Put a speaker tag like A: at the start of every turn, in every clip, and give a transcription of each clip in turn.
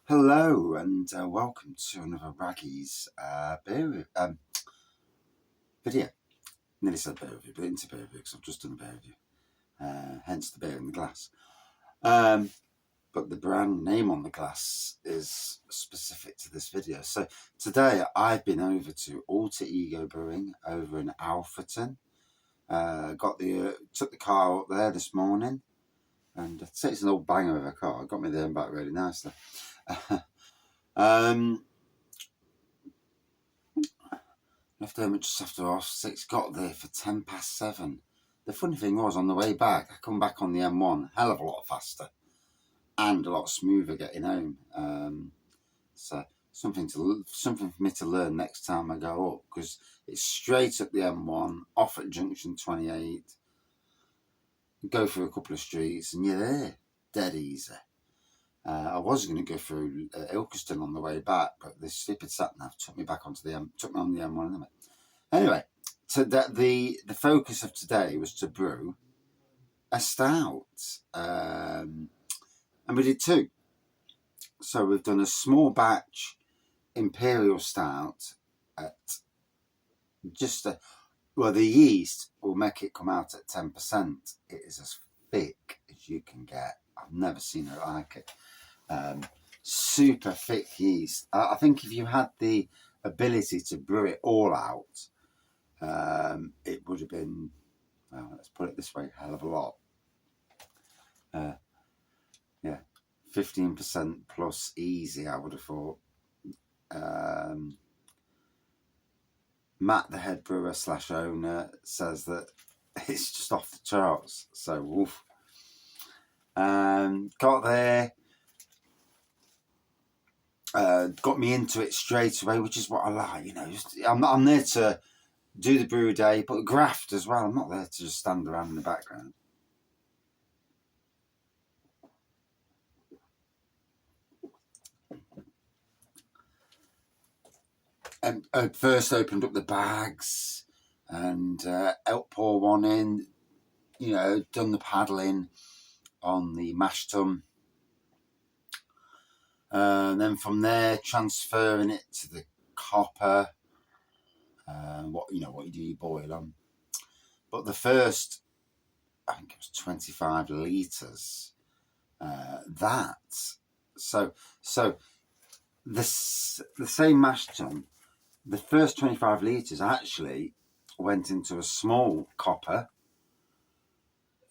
A: Hello and welcome to another Wraggy's beer video. Nearly said beer review, but it's a beer review because I've just done a beer review. Hence the beer in the glass. But the brand name on the glass is specific to this video. So today I've been over to Alter Ego Brewing over in Alfreton. Took the car up there this morning, and I'd say it's an old banger of a car. It got me there and back really nicely. Left home just after 6:30, got there for 7:10. The funny thing was, on the way back, I come back on the M1, hell of a lot faster and a lot smoother getting home. So something for me to learn next time I go up, because it's straight up the M1, off at junction 28, go through a couple of streets, and you're there, dead easy. I was going to go through Ilkeston on the way back, but this stupid sat-nav took me on the M1 anyway. So the focus of today was to brew a stout, and we did two. So we've done a small batch Imperial Stout at the yeast will make it come out at 10%. It is as thick as you can get. I've never seen it like it. Super thick yeast. I think if you had the ability to brew it all out, it would have been, well, let's put it this way, a hell of a lot. 15% plus easy, I would have thought. Matt, the head brewer / owner, says that it's just off the charts. So, woof. Got there. Got me into it straight away, which is what I like. I'm there to do the brew day, but graft as well. I'm not there to just stand around in the background. And I first opened up the bags and helped pour one in. Done the paddling on the mash tun. And then from there, transferring it to the copper. What you do, you boil on. But the first, I think it was 25 litres. The same mash tun, the first 25 litres actually went into a small copper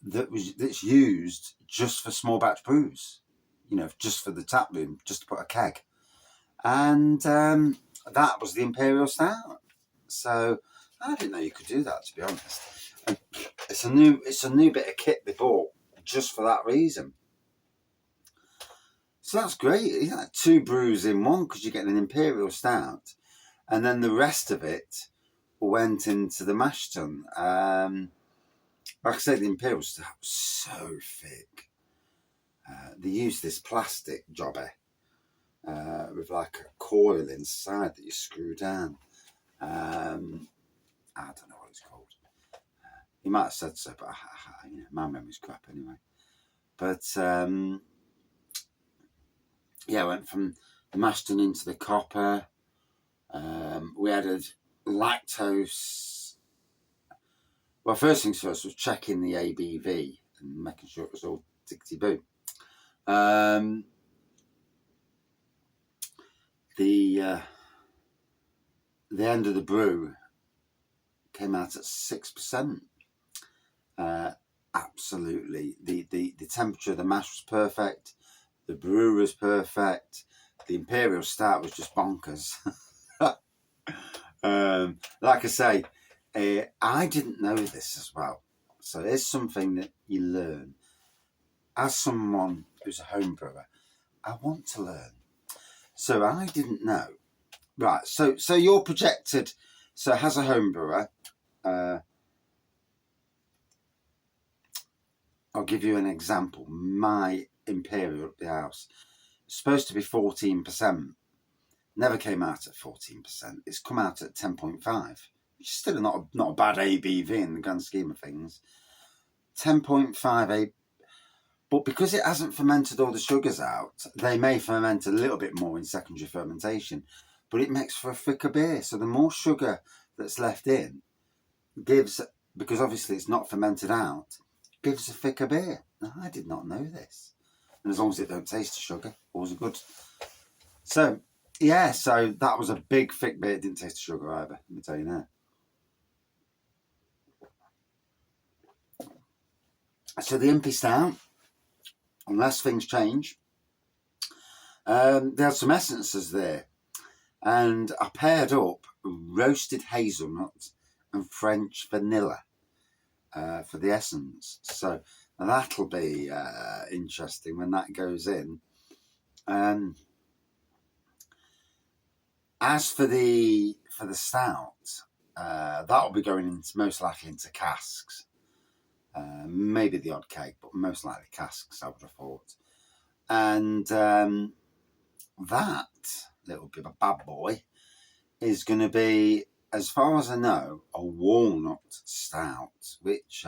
A: that's used just for small batch brews. Just for the tap room, just to put a keg. And that was the Imperial Stout. So I didn't know you could do that, to be honest. And it's a new bit of kit they bought just for that reason. So that's great. It's like 2 brews in one, because you're getting an Imperial Stout, and then the rest of it went into the mash tun. Like I said, the Imperial Stout was so thick. They used this plastic jobber with like a coil inside that you screw down. I don't know what it's called. He might have said so, but my memory's crap anyway. But I went from the mash tun into the copper. We added lactose. Well, first things first was checking the ABV and making sure it was all tickety-boo. The end of the brew came out at 6%. Absolutely. The temperature of the mash was perfect. The brew was perfect. The Imperial Stout was just bonkers. Like I say, I didn't know this as well. So it's something that you learn. As someone who's a home brewer, I want to learn. So I didn't know. Right, so you're projected. So as a home brewer, I'll give you an example. My Imperial at the house, it's supposed to be 14%. Never came out at 14%. It's come out at 10.5, which is still not a bad ABV in the grand scheme of things. 10.5 But because it hasn't fermented all the sugars out, they may ferment a little bit more in secondary fermentation, but it makes for a thicker beer. So the more sugar that's left in gives, because obviously it's not fermented out, gives a thicker beer. Now, I did not know this. And as long as it don't taste the sugar, all's good. So, yeah, so that was a big thick beer. It didn't taste the sugar either, let me tell you now. So the Imperial Stout, unless things change, there are some essences there. And I paired up roasted hazelnut and French vanilla for the essence. So that'll be interesting when that goes in. As for the stout, that'll be going into, most likely into casks. Maybe the odd keg, but most likely casks, I would have thought. And that little bit of a bad boy is going to be, as far as I know, a walnut stout, which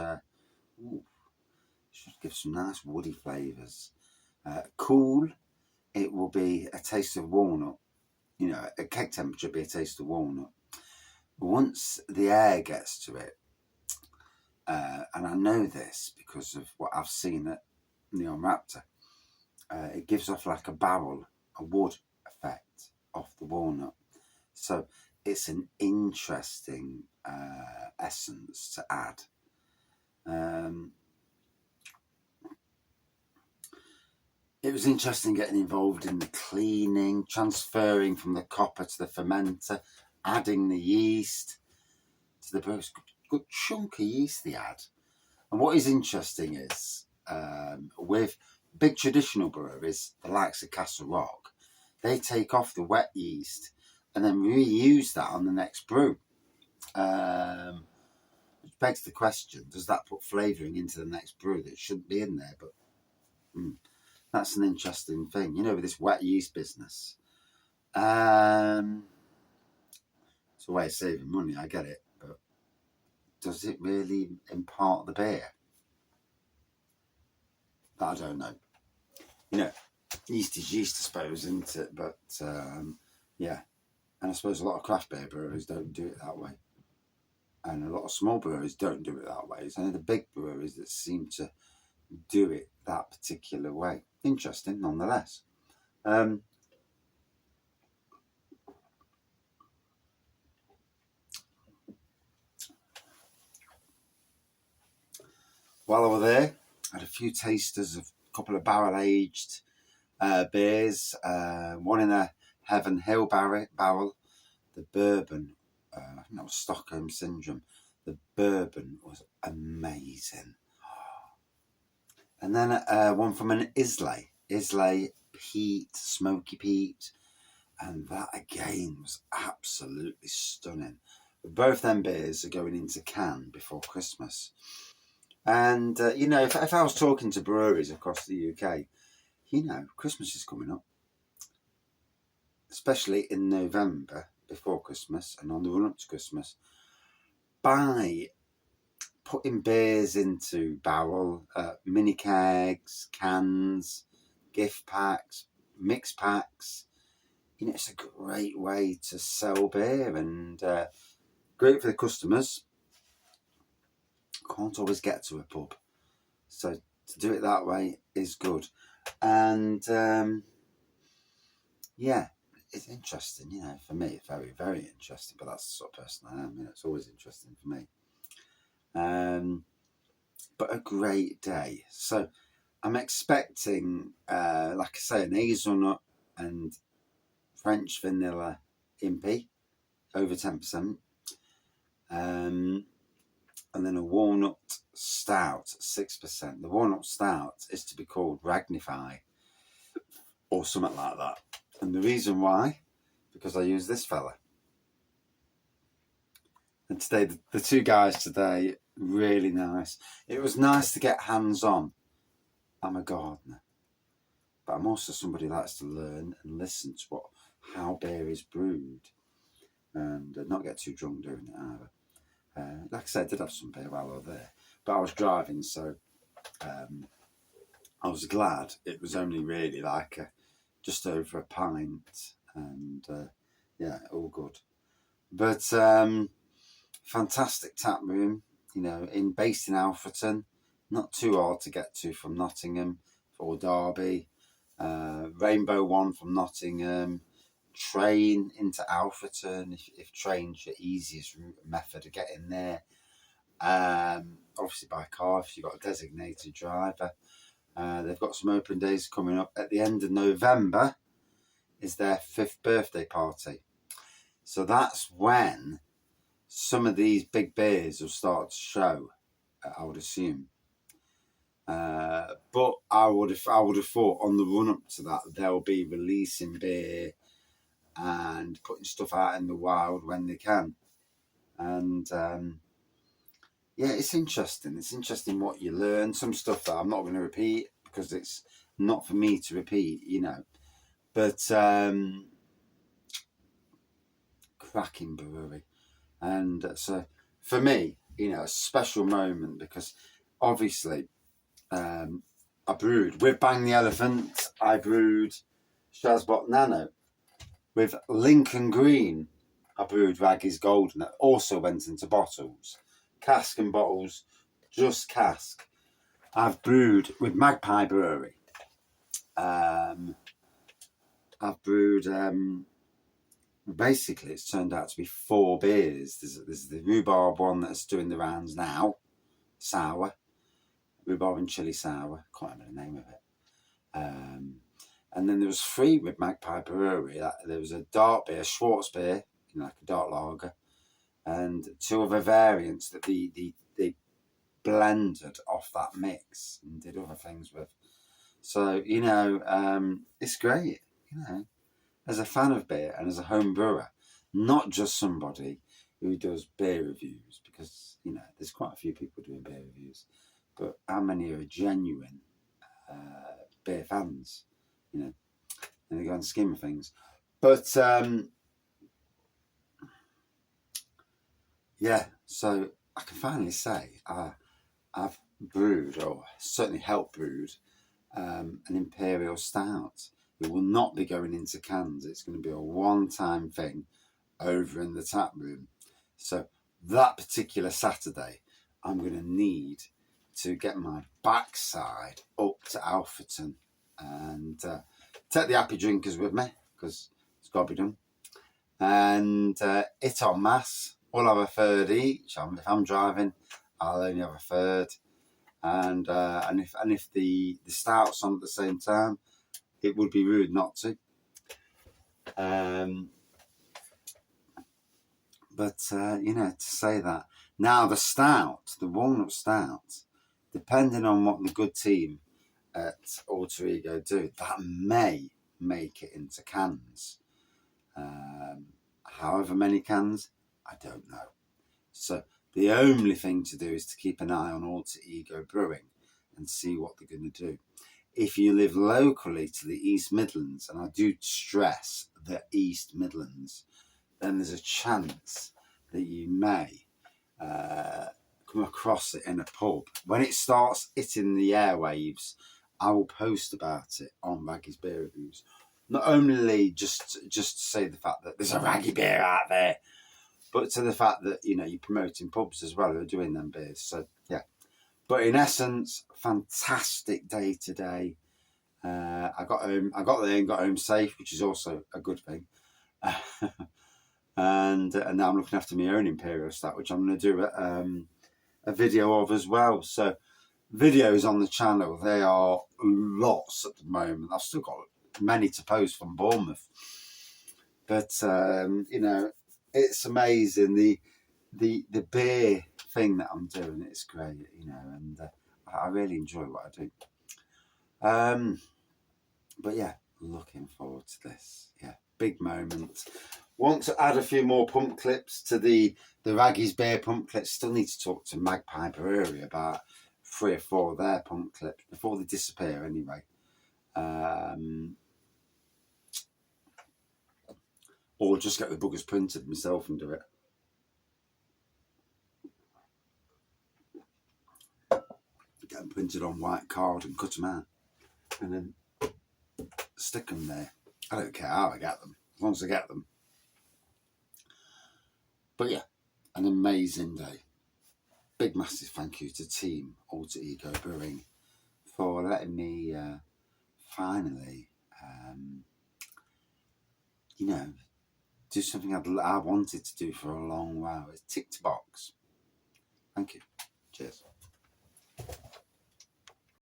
A: should give some nice woody flavours. Cool, it will be a taste of walnut. You know, at keg temperature, be a taste of walnut. Once the air gets to it, and I know this because of what I've seen at Neon Raptor, it gives off like a barrel, a wood effect off the walnut. So it's an interesting essence to add. It was interesting getting involved in the cleaning, transferring from the copper to the fermenter, adding the yeast to the brew. Good chunk of yeast they add. And what is interesting is, with big traditional breweries, the likes of Castle Rock, they take off the wet yeast and then reuse that on the next brew. Which begs the question, does that put flavouring into the next brew that shouldn't be in there? But that's an interesting thing, you know, with this wet yeast business. It's a way of saving money, I get it, but does it really impart the beer? I don't know. You know, yeast is yeast, I suppose, isn't it? But yeah, and I suppose a lot of craft beer breweries don't do it that way, and a lot of small breweries don't do it that way. It's only the big breweries that seem to do it that particular way. Interesting, nonetheless. While I was there, I had a few tasters of a couple of barrel-aged beers. One in a Heaven Hill barrel. The bourbon, I think that was Stockholm Syndrome. The bourbon was amazing. And then one from an Islay peat, smoky peat. And that again was absolutely stunning. Both them beers are going into can before Christmas. And, you know, if I was talking to breweries across the UK, you know, Christmas is coming up. Especially in November, before Christmas, and on the run-up to Christmas. By putting beers into barrel, mini kegs, cans, gift packs, mix packs, you know, it's a great way to sell beer and great for the customers. Can't always get to a pub, so to do it that way is good. And yeah, it's interesting, you know, for me, very, very interesting. But that's the sort of person I am. You know, it's always interesting for me. But a great day. So I'm expecting, like I say, an hazelnut and French vanilla impy, over 10%. And then a walnut stout, 6%. The walnut stout is to be called Ragnify or something like that. And the reason why, because I use this fella. And today, the two guys today, really nice. It was nice to get hands-on. I'm a gardener, but I'm also somebody who likes to learn and listen to how beer is brewed, and not get too drunk doing it either. Like I said, I did have some beer while I was there, but I was driving, so I was glad it was only really like just over a pint, and yeah, all good. But fantastic tap room, you know, based in Alfreton, not too hard to get to from Nottingham or Derby. Rainbow one from Nottingham. Train into Alfreton if train's your easiest route and method of getting there. Obviously by car if you've got a designated driver. They've got some open days coming up. At the end of November is their 5th birthday party. So that's when some of these big beers will start to show, I would assume. But I would have thought on the run up to that they'll be releasing beer and putting stuff out in the wild when they can. And yeah, it's interesting. It's interesting what you learn. Some stuff that I'm not going to repeat because it's not for me to repeat, you know. But cracking brewery. And so for me, you know, a special moment because obviously I brewed with Bang the Elephant. I brewed Shazbot Nano. With Lincoln Green, I brewed Wraggy's Golden. That also went into bottles. Cask and bottles, just cask. I've brewed with Magpie Brewery. I've brewed, basically it's turned out to be 4 beers. There's the rhubarb one that's doing the rounds now, sour. Rhubarb and chili sour, can't remember the name of it. And then there was 3 with Magpie Brewery. There was a dark beer, Schwartz beer, you know, like a dark lager, and 2 other variants that they blended off that mix and did other things with. So, you know, it's great, you know, as a fan of beer and as a home brewer, not just somebody who does beer reviews, because, you know, there's quite a few people doing beer reviews, but how many are genuine beer fans, you know, in the grand scheme of things. But yeah, so I can finally say I've brewed, or certainly helped brewed, an Imperial Stout. It will not be going into cans. It's going to be a one-time thing over in the tap room. So that particular Saturday, I'm going to need to get my backside up to Alfreton and take the happy drinkers with me, because it's got to be done. And it en masse. We'll have a third each. If I'm driving, I'll only have a third. And if the stout's on at the same time, it would be rude not to. But you know, to say that now the stout, the walnut stout, depending on what the good team at Alter Ego do, that may make it into cans. However many cans, I don't know. So the only thing to do is to keep an eye on Alter Ego Brewing and see what they're going to do. If you live locally to the East Midlands, and I do stress the East Midlands, then there's a chance that you may come across it in a pub. When it starts hitting the airwaves, I will post about it on Wraggy's Beer Reviews. Not only just to say the fact that there's a Wraggy beer out there, but to the fact that, you know, you're promoting pubs as well who are doing them beers. So yeah, but in essence, fantastic day today. I got there and got home safe, which is also a good thing. And now I'm looking after my own Imperial Stout, which I'm going to do a video of as well. So videos on the channel, they are lots at the moment. I've still got many to post from Bournemouth, but you know, it's amazing the beer thing that I'm doing. It's great, you know, and I really enjoy what I do. But yeah, looking forward to this. Yeah, big moment. Want to add a few more pump clips to the Wraggy's beer pump clips. Still need to talk to Magpie Brewery about 3 or 4 of their pump clips before they disappear anyway. Or just get the buggers printed myself and do it. Get them printed on white card and cut them out. and then stick them there. I don't care how I get them, as long as I get them. But yeah, an amazing day. Big massive thank you to Team Alter Ego Brewing for letting me finally, you know, do something I wanted to do for a long while. It ticked a box. Thank you. Cheers.